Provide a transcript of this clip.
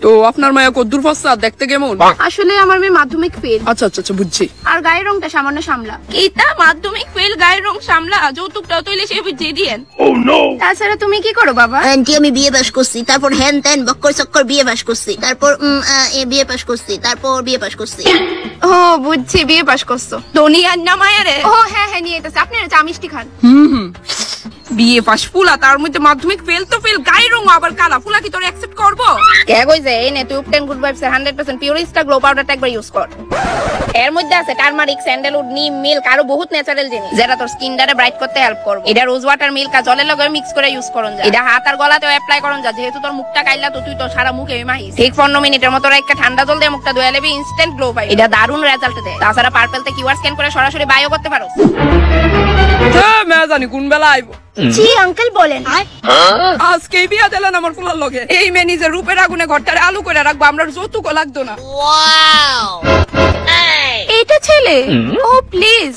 তো আপনার মায়া কদ্দুর ফসা দেখতে কেমন? আসলে আমার মেয়ে মাধ্যমিক ফেল। আচ্ছা আচ্ছা আচ্ছা বুঝছি। আর গায়ের রংটা সামান্য সামলা। কিতা মাধ্যমিক ফেল গায়ের রং সামলা যৌতুকটাও তৈলে সে বুঝিয়ে দিয়েন। তাছাড়া তুমি কি করো বাবা? আন্টি আমি বিয়ে পাস করছি, তারপর হ্যান ত্যান বক্কর চক্কর বিয়ে পাস করছি, তারপর বিয়ে পাস করছি, তারপর বিয়ে পাস করছি। ও বুঝছি, বিয়ে পাস করছো। দুনিয়ার না মায়ারে। ও হ্যাঁ হ্যাঁ নিয়ে এসেছে। আপনি চা মিষ্টি খান। বিয়ে পাস ফুলা তার মধ্যে মাধ্যমিক ফেল তো ফেল গায়ের রং আবার কালা ফুলা কি তোর অ্যাকসেপ্ট করবো? কে কইছে এই নে তুই উপটেন good vibes 100% pure star glow পাউডারটা একবার ইউজ কর। এর মধ্যে আছে টারমারিক, স্যান্ডেলউড, নিম, মিল্ক আরো বহুত ন্যাচারাল জিনিস যেটা তোর স্কিনটারে ব্রাইট করতে হেল্প করবে। এটা রোজ ওয়াটার মিল্ক আর জলের লগে মিক্স করে ইউজ করন যা। এটা হাত আর গলাতেও অ্যাপ্লাই করন যা, যেহেতু তোর মুখটা কাইলা তো তুই তো সারা মুখে মাহিস। ঠিক 15 মিনিটের মতো একটা ঠান্ডা জল দিয়ে মুখটা ধুয়ে নেবি, ইনস্ট্যান্ট গ্লো পাই। এটা দারুণ রেজাল্ট দেয়। তাছাড়া পার্পলতে কিউআর স্ক্যান করে সরাসরি বায়ো করতে পারো। হ্যাঁ মে জানি কোন বেলা আইব। জি আঙ্কেল বলেন। আজকে বিয়া দিলেন আমার ফুলার লগে। এই মে নিজের রূপের আগুনে ঘরটারে আলু করে রাখবো, আমরা যৌতুকও লাগতো না। এটা ছেলে? ও প্লিজ